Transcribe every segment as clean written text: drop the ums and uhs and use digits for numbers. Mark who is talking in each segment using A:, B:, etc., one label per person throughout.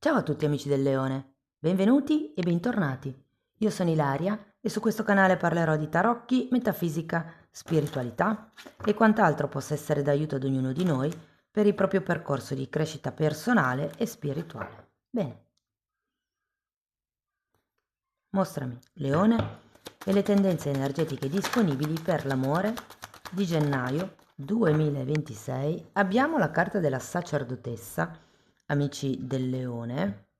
A: Ciao a tutti amici del Leone, benvenuti e bentornati. Io sono Ilaria e su questo canale parlerò di tarocchi, metafisica, spiritualità e quant'altro possa essere d'aiuto ad ognuno di noi per il proprio percorso di crescita personale e spirituale. Bene, mostrami Leone e le tendenze energetiche disponibili per l'amore di gennaio 2026. Abbiamo la carta della sacerdotessa, amici del Leone.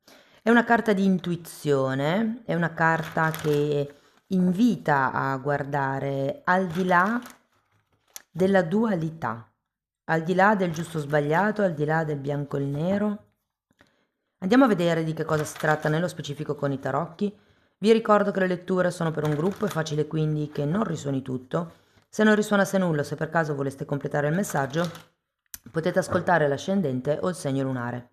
A: È una carta di intuizione, è una carta che invita a guardare al di là della dualità, al di là del giusto o sbagliato, al di là del bianco e il nero. Andiamo a vedere di che cosa si tratta nello specifico con i tarocchi. Vi ricordo che le letture sono per un gruppo, è facile quindi che non risuoni tutto. Se non risuonasse nulla, se per caso voleste completare il messaggio, potete ascoltare l'ascendente o il segno lunare.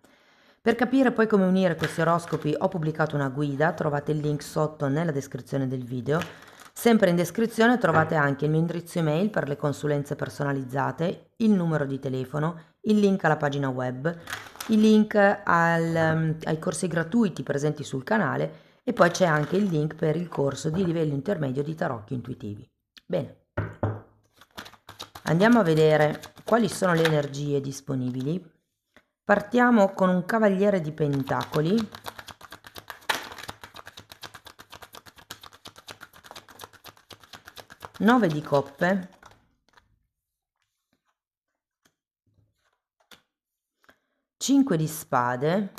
A: Per capire poi come unire questi oroscopi ho pubblicato una guida, trovate il link sotto nella descrizione del video. Sempre in descrizione trovate anche il mio indirizzo email per le consulenze personalizzate, il numero di telefono, il link alla pagina web, il link ai corsi gratuiti presenti sul canale e poi c'è anche il link per il corso di livello intermedio di tarocchi intuitivi. Bene, andiamo a vedere quali sono le energie disponibili. Partiamo con un cavaliere di pentacoli, nove di coppe, cinque di spade,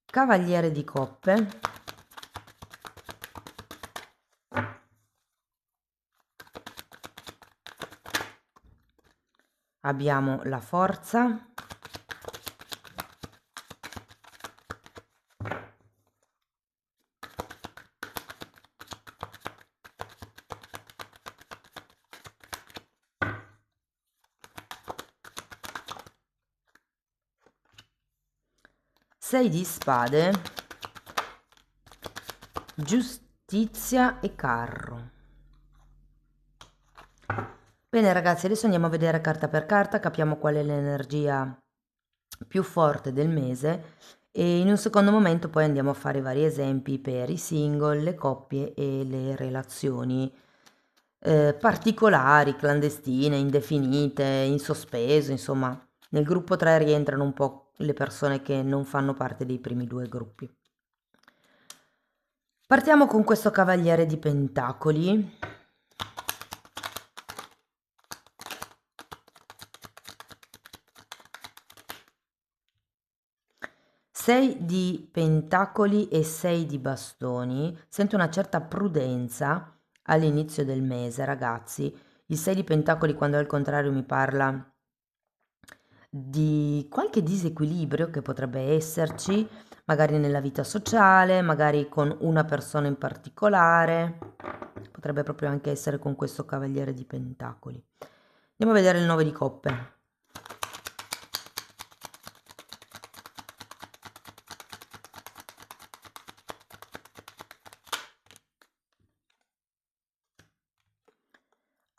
A: cavaliere di coppe, abbiamo la forza, sei di spade, giustizia e carro. Bene ragazzi, adesso andiamo a vedere carta per carta, capiamo qual è l'energia più forte del mese e in un secondo momento poi andiamo a fare vari esempi per i single, le coppie e le relazioni particolari, clandestine, indefinite, in sospeso, insomma, nel gruppo 3 rientrano un po' le persone che non fanno parte dei primi due gruppi. Partiamo con questo cavaliere di pentacoli. Sei di pentacoli e sei di bastoni. Sento una certa prudenza all'inizio del mese, ragazzi. Il 6 di pentacoli, quando al contrario mi parla di qualche disequilibrio che potrebbe esserci, magari nella vita sociale, magari con una persona in particolare, potrebbe proprio anche essere con questo cavaliere di pentacoli. Andiamo a vedere il 9 di coppe.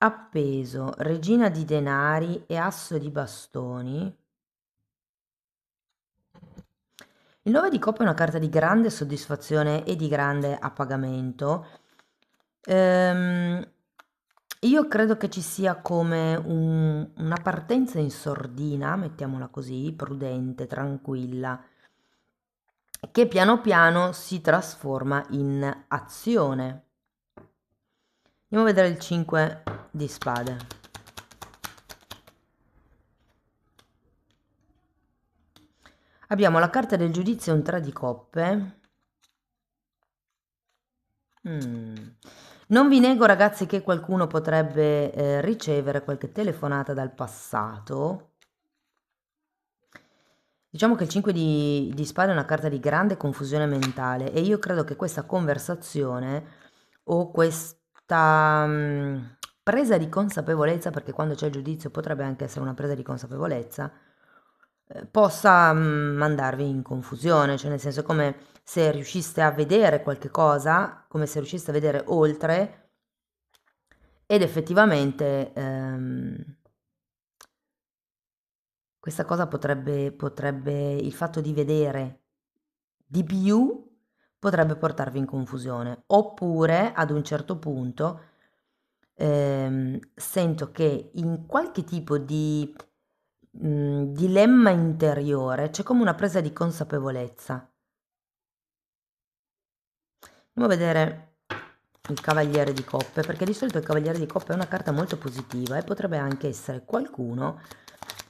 A: Appeso, regina di denari e asso di bastoni. Il 9 di coppe è una carta di grande soddisfazione e di grande appagamento. Io credo che ci sia come una partenza in sordina, mettiamola così, prudente, tranquilla, che piano piano si trasforma in azione. Andiamo a vedere il 5 di spade. Abbiamo la carta del giudizio e un 3 di coppe. Non vi nego ragazzi che qualcuno potrebbe ricevere qualche telefonata dal passato. Diciamo che il 5 di spade è una carta di grande confusione mentale e io credo che questa conversazione o questa presa di consapevolezza, perché quando c'è il giudizio potrebbe anche essere una presa di consapevolezza, possa mandarvi in confusione, cioè nel senso come se riusciste a vedere qualche cosa, come se riusciste a vedere oltre ed effettivamente Questa cosa potrebbe il fatto di vedere di più potrebbe portarvi in confusione, oppure ad un certo punto sento che in qualche tipo di dilemma interiore c'è come una presa di consapevolezza. Andiamo a vedere il Cavaliere di Coppe, perché di solito il Cavaliere di Coppe è una carta molto positiva e potrebbe anche essere qualcuno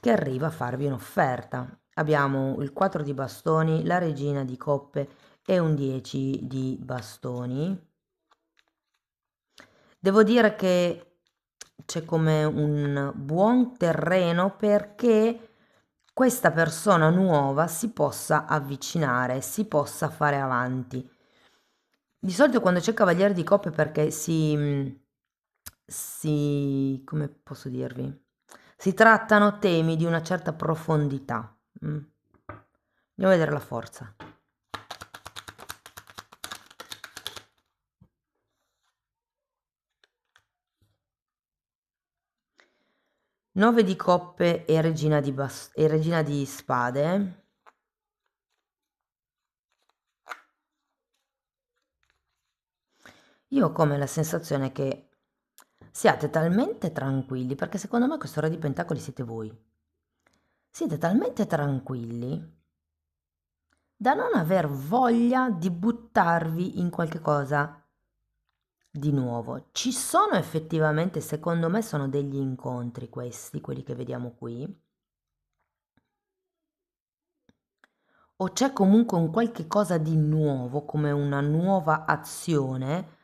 A: che arriva a farvi un'offerta. Abbiamo il 4 di bastoni, la Regina di Coppe e un 10 di bastoni. Devo dire che c'è come un buon terreno perché questa persona nuova si possa avvicinare, si possa fare avanti. Di solito quando c'è Cavaliere di Coppe perché come posso dirvi? Si trattano temi di una certa profondità. Andiamo a vedere la forza. 9 di coppe e regina di spade. Io ho come la sensazione che siate talmente tranquilli, perché secondo me questo re di pentacoli siete voi. Siete talmente tranquilli da non aver voglia di buttarvi in qualche cosa di nuovo. Ci sono effettivamente, secondo me, sono degli incontri questi, quelli che vediamo qui. O c'è comunque un qualche cosa di nuovo, come una nuova azione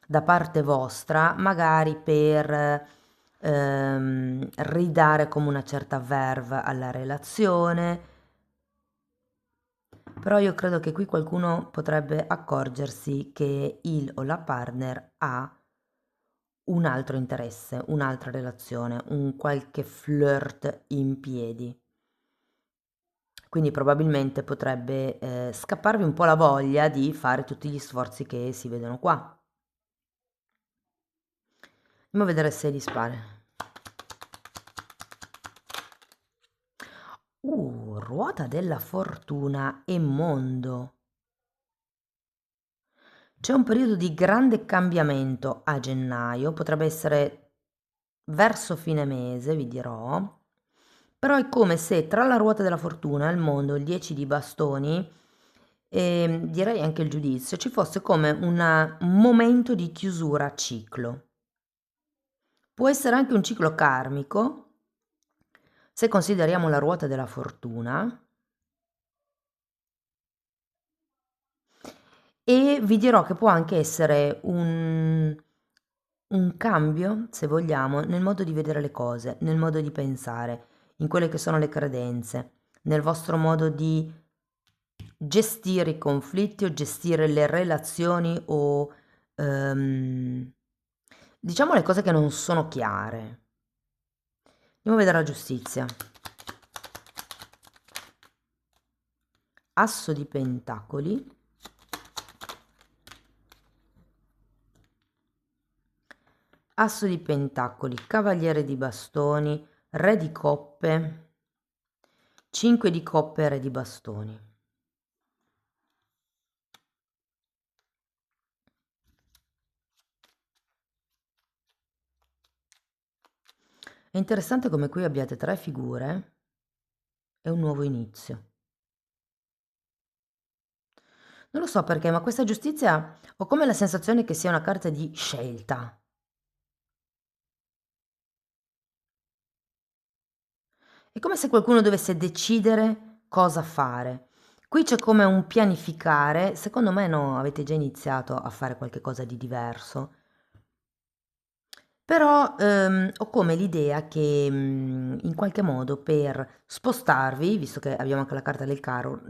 A: da parte vostra, magari per ridare come una certa verve alla relazione. Però io credo che qui qualcuno potrebbe accorgersi che il o la partner ha un altro interesse, un'altra relazione, un qualche flirt in piedi. Quindi probabilmente potrebbe scapparvi un po' la voglia di fare tutti gli sforzi che si vedono qua. Andiamo a vedere se di spade. Ruota della fortuna e mondo. C'è un periodo di grande cambiamento a gennaio, potrebbe essere verso fine mese, vi dirò. Però è come se tra la ruota della fortuna, il mondo, il 10 di bastoni e direi anche il giudizio, ci fosse come un momento di chiusura a ciclo. Può essere anche un ciclo karmico, se consideriamo la ruota della fortuna. E vi dirò che può anche essere un cambio, se vogliamo, nel modo di vedere le cose, nel modo di pensare, in quelle che sono le credenze, nel vostro modo di gestire i conflitti o gestire le relazioni o diciamo le cose che non sono chiare. Andiamo a vedere la giustizia. Asso di pentacoli. Asso di pentacoli, cavaliere di bastoni, re di coppe, 5 di coppe e re di bastoni. È interessante come qui abbiate 3 figure e un nuovo inizio. Non lo so perché, ma questa giustizia ho come la sensazione che sia una carta di scelta. È come se qualcuno dovesse decidere cosa fare. Qui c'è come un pianificare, secondo me no, avete già iniziato a fare qualche cosa di diverso. Però ho come l'idea che in qualche modo per spostarvi, visto che abbiamo anche la carta del carro,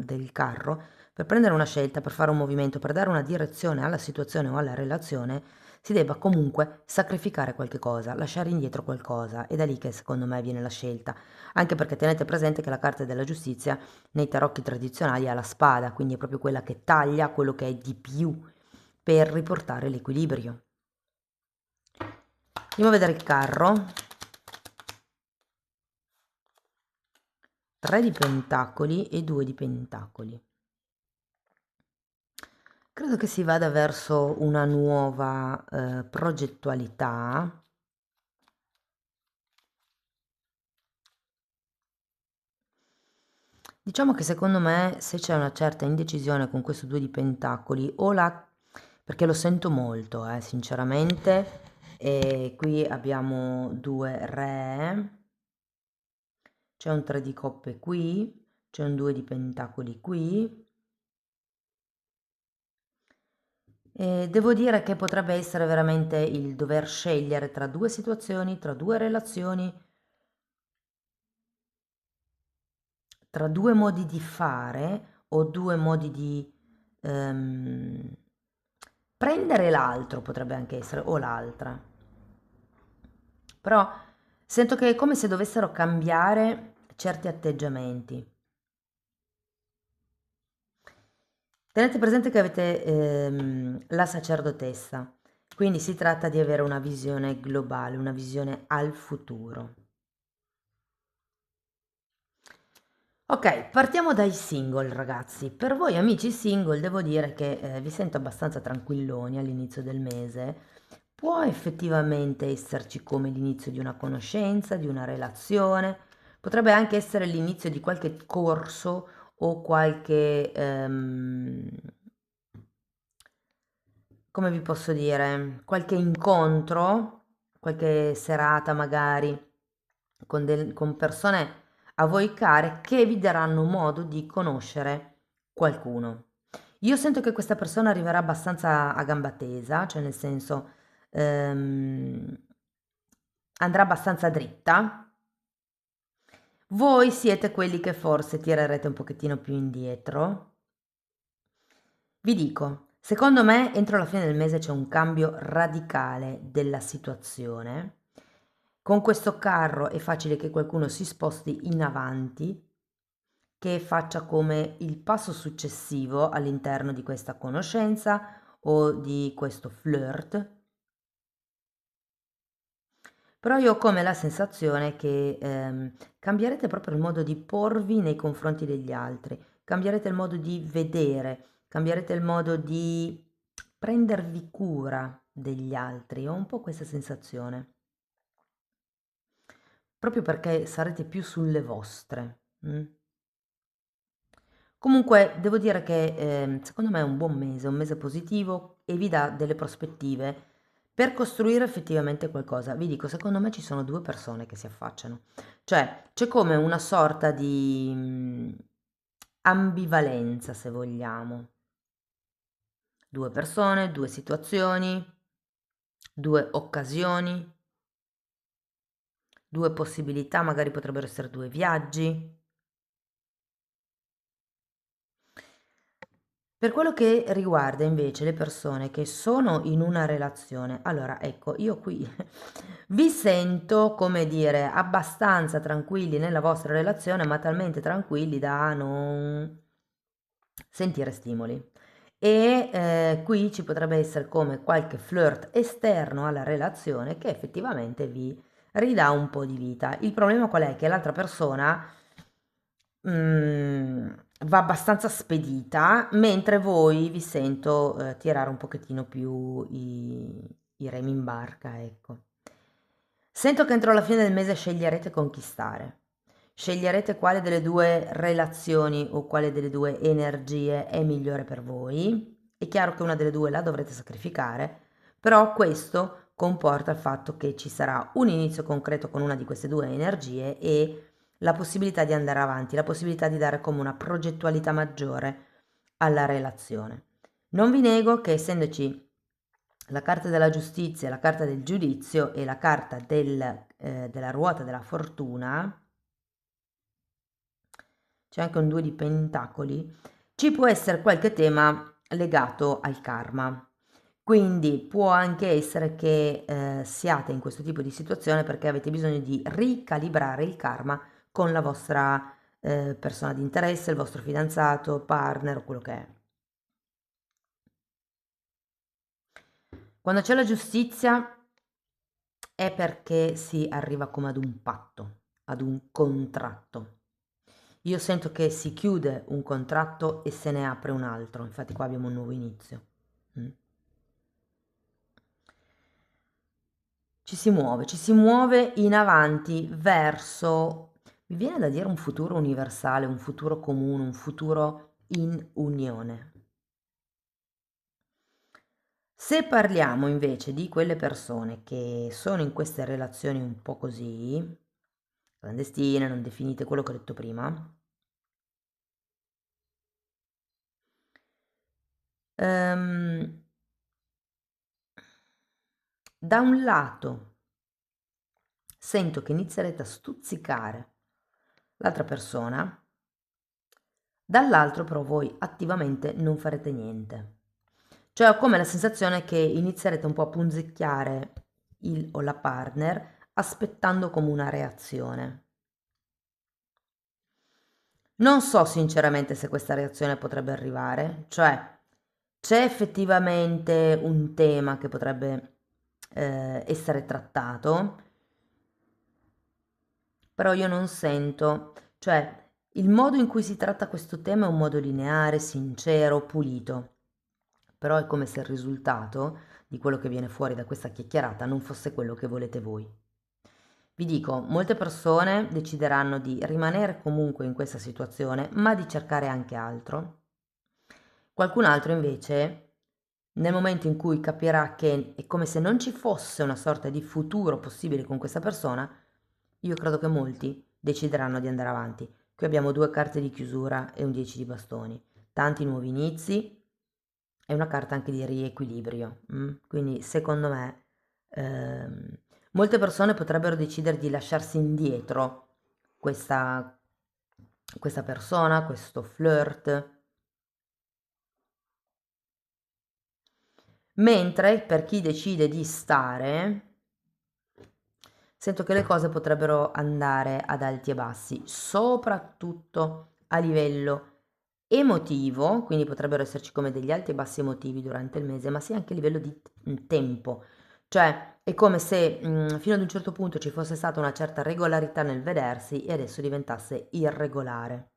A: per prendere una scelta, per fare un movimento, per dare una direzione alla situazione o alla relazione, si debba comunque sacrificare qualche cosa, lasciare indietro qualcosa. È da lì che secondo me viene la scelta. Anche perché tenete presente che la carta della giustizia nei tarocchi tradizionali ha la spada, quindi è proprio quella che taglia quello che è di più per riportare l'equilibrio. Andiamo a vedere il carro. 3 di pentacoli e 2 di pentacoli. Credo che si vada verso una nuova progettualità. Diciamo che secondo me se c'è una certa indecisione con questo 2 di pentacoli, o la perché lo sento molto, sinceramente, e qui abbiamo 2 re, c'è un 3 di coppe qui, c'è un 2 di pentacoli qui, e devo dire che potrebbe essere veramente il dover scegliere tra due situazioni, tra due relazioni, tra due modi di fare o due modi di ehm, prendere l'altro, potrebbe anche essere, o l'altra. Però sento che è come se dovessero cambiare certi atteggiamenti. Tenete presente che avete la sacerdotessa, quindi si tratta di avere una visione globale, una visione al futuro. Ok, partiamo dai single ragazzi. Per voi amici single devo dire che vi sento abbastanza tranquilloni all'inizio del mese. Può effettivamente esserci come l'inizio di una conoscenza, di una relazione, potrebbe anche essere l'inizio di qualche corso o qualche, come vi posso dire, qualche incontro, qualche serata magari con persone a voi care che vi daranno modo di conoscere qualcuno. Io sento che questa persona arriverà abbastanza a gamba tesa, cioè nel senso ehm, andrà abbastanza dritta. Voi siete quelli che forse tirerete un pochettino più indietro. Vi dico, secondo me entro la fine del mese c'è un cambio radicale della situazione. Con questo carro è facile che qualcuno si sposti in avanti, che faccia come il passo successivo all'interno di questa conoscenza o di questo flirt. Però io ho come la sensazione che cambierete proprio il modo di porvi nei confronti degli altri, cambierete il modo di vedere, cambierete il modo di prendervi cura degli altri. Ho un po' questa sensazione, proprio perché sarete più sulle vostre. Comunque devo dire che secondo me è un mese positivo e vi dà delle prospettive per costruire effettivamente qualcosa. Vi dico, secondo me ci sono due persone che si affacciano, cioè c'è come una sorta di ambivalenza, se vogliamo. Due persone, due situazioni, due occasioni, due possibilità, magari potrebbero essere due viaggi. Per quello che riguarda invece le persone che sono in una relazione, allora ecco, io qui vi sento, come dire, abbastanza tranquilli nella vostra relazione, ma talmente tranquilli da non sentire stimoli. E qui ci potrebbe essere come qualche flirt esterno alla relazione che effettivamente vi ridà un po' di vita. Il problema qual è? Che l'altra persona va abbastanza spedita, mentre voi vi sento tirare un pochettino più i remi in barca, ecco. Sento che entro la fine del mese sceglierete conquistare. Sceglierete quale delle due relazioni o quale delle due energie è migliore per voi. È chiaro che una delle due la dovrete sacrificare, però questo comporta il fatto che ci sarà un inizio concreto con una di queste due energie e la possibilità di andare avanti, la possibilità di dare come una progettualità maggiore alla relazione. Non vi nego che essendoci la carta della giustizia, la carta del giudizio e la carta della ruota della fortuna, c'è anche un 2 di pentacoli, ci può essere qualche tema legato al karma. Quindi può anche essere che siate in questo tipo di situazione perché avete bisogno di ricalibrare il karma con la vostra persona di interesse, il vostro fidanzato, partner o quello che è. Quando c'è la giustizia è perché si arriva come ad un patto, ad un contratto. Io sento che si chiude un contratto e se ne apre un altro, infatti qua abbiamo un nuovo inizio. Mm. Ci si muove in avanti verso, mi viene da dire un futuro universale, un futuro comune, un futuro in unione. Se parliamo invece di quelle persone che sono in queste relazioni un po' così, clandestine, non definite, quello che ho detto prima, ehm, da un lato sento che inizierete a stuzzicare l'altra persona, dall'altro però voi attivamente non farete niente. Cioè ho come la sensazione che inizierete un po' a punzecchiare il o la partner aspettando come una reazione. Non so sinceramente se questa reazione potrebbe arrivare, cioè c'è effettivamente un tema che potrebbe essere trattato, però io non sento, cioè il modo in cui si tratta questo tema è un modo lineare, sincero, pulito, però è come se il risultato di quello che viene fuori da questa chiacchierata non fosse quello che volete voi. Vi dico, molte persone decideranno di rimanere comunque in questa situazione, ma di cercare anche altro. Qualcun altro invece, nel momento in cui capirà che è come se non ci fosse una sorta di futuro possibile con questa persona, io credo che molti decideranno di andare avanti. Qui abbiamo 2 carte di chiusura e un 10 di bastoni, tanti nuovi inizi e una carta anche di riequilibrio. Quindi secondo me molte persone potrebbero decidere di lasciarsi indietro questa, questa persona, questo flirt. Mentre per chi decide di stare, sento che le cose potrebbero andare ad alti e bassi, soprattutto a livello emotivo, quindi potrebbero esserci come degli alti e bassi emotivi durante il mese, ma sia anche a livello di tempo. Cioè è come se fino ad un certo punto ci fosse stata una certa regolarità nel vedersi e adesso diventasse irregolare.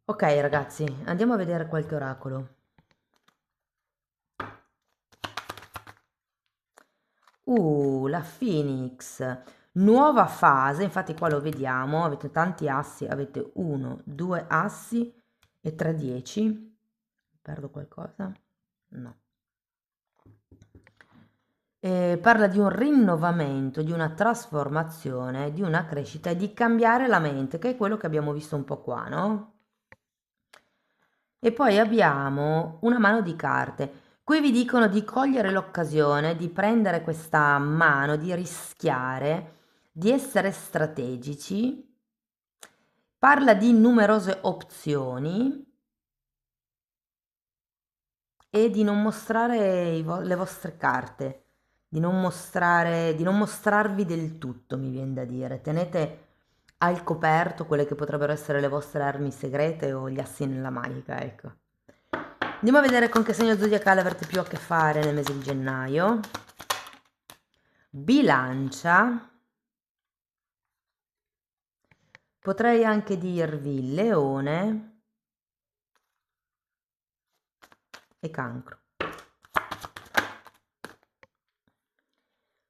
A: Ok ragazzi, andiamo a vedere qualche oracolo. La Phoenix, nuova fase, infatti qua lo vediamo, avete tanti assi, avete 1, 2 assi e 3 10. Perdo qualcosa? No. Parla di un rinnovamento, di una trasformazione, di una crescita e di cambiare la mente, che è quello che abbiamo visto un po' qua, no? E poi abbiamo una mano di carte. Qui vi dicono di cogliere l'occasione, di prendere questa mano, di rischiare, di essere strategici. Parla di numerose opzioni e di non mostrare le vostre carte, di non mostrarvi del tutto, mi viene da dire. Tenete al coperto quelle che potrebbero essere le vostre armi segrete o gli assi nella manica, ecco. Andiamo a vedere con che segno zodiacale avrete più a che fare nel mese di gennaio. Bilancia. Potrei anche dirvi Leone e Cancro.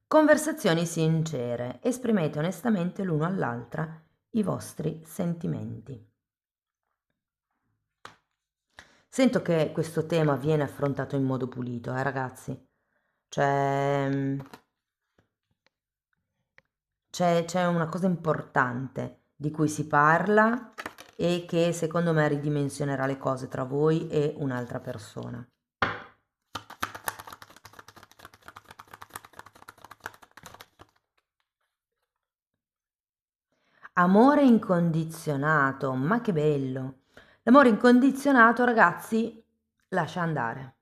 A: Conversazioni sincere. Esprimete onestamente l'uno all'altra i vostri sentimenti. Sento che questo tema viene affrontato in modo pulito, ragazzi. Cioè, c'è una cosa importante di cui si parla e che secondo me ridimensionerà le cose tra voi e un'altra persona. Amore incondizionato, ma che bello! L'amore incondizionato, ragazzi, lascia andare.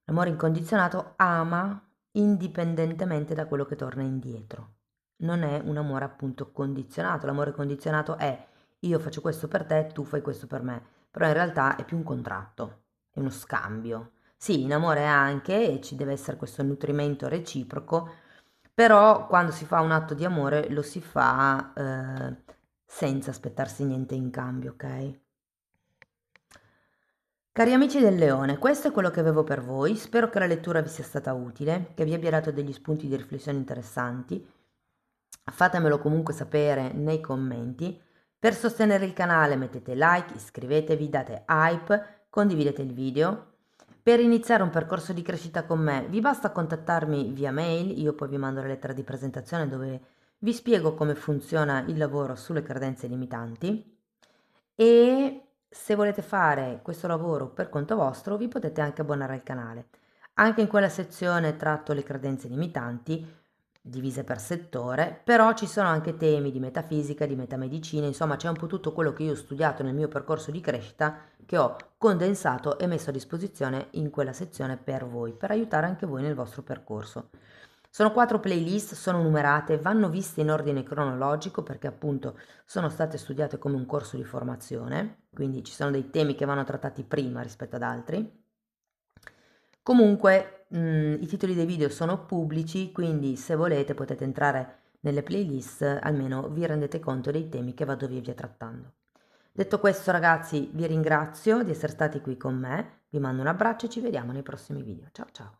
A: L'amore incondizionato ama indipendentemente da quello che torna indietro. Non è un amore appunto condizionato. L'amore condizionato è io faccio questo per te, tu fai questo per me. Però in realtà è più un contratto, è uno scambio. Sì, in amore anche, e ci deve essere questo nutrimento reciproco, però quando si fa un atto di amore lo si fa senza aspettarsi niente in cambio, ok? Cari amici del Leone, questo è quello che avevo per voi, spero che la lettura vi sia stata utile, che vi abbia dato degli spunti di riflessione interessanti. Fatemelo comunque sapere nei commenti. Per sostenere il canale mettete like, iscrivetevi, date hype, condividete il video. Per iniziare un percorso di crescita con me vi basta contattarmi via mail, io poi vi mando la lettera di presentazione dove vi spiego come funziona il lavoro sulle credenze limitanti e se volete fare questo lavoro per conto vostro vi potete anche abbonare al canale. Anche in quella sezione tratto le credenze limitanti, divise per settore, però ci sono anche temi di metafisica, di metamedicina, insomma c'è un po' tutto quello che io ho studiato nel mio percorso di crescita che ho condensato e messo a disposizione in quella sezione per voi, per aiutare anche voi nel vostro percorso. Sono 4 playlist, sono numerate, vanno viste in ordine cronologico perché appunto sono state studiate come un corso di formazione, quindi ci sono dei temi che vanno trattati prima rispetto ad altri. Comunque i titoli dei video sono pubblici, quindi se volete potete entrare nelle playlist, almeno vi rendete conto dei temi che vado via via trattando. Detto questo ragazzi, vi ringrazio di essere stati qui con me, vi mando un abbraccio e ci vediamo nei prossimi video. Ciao ciao!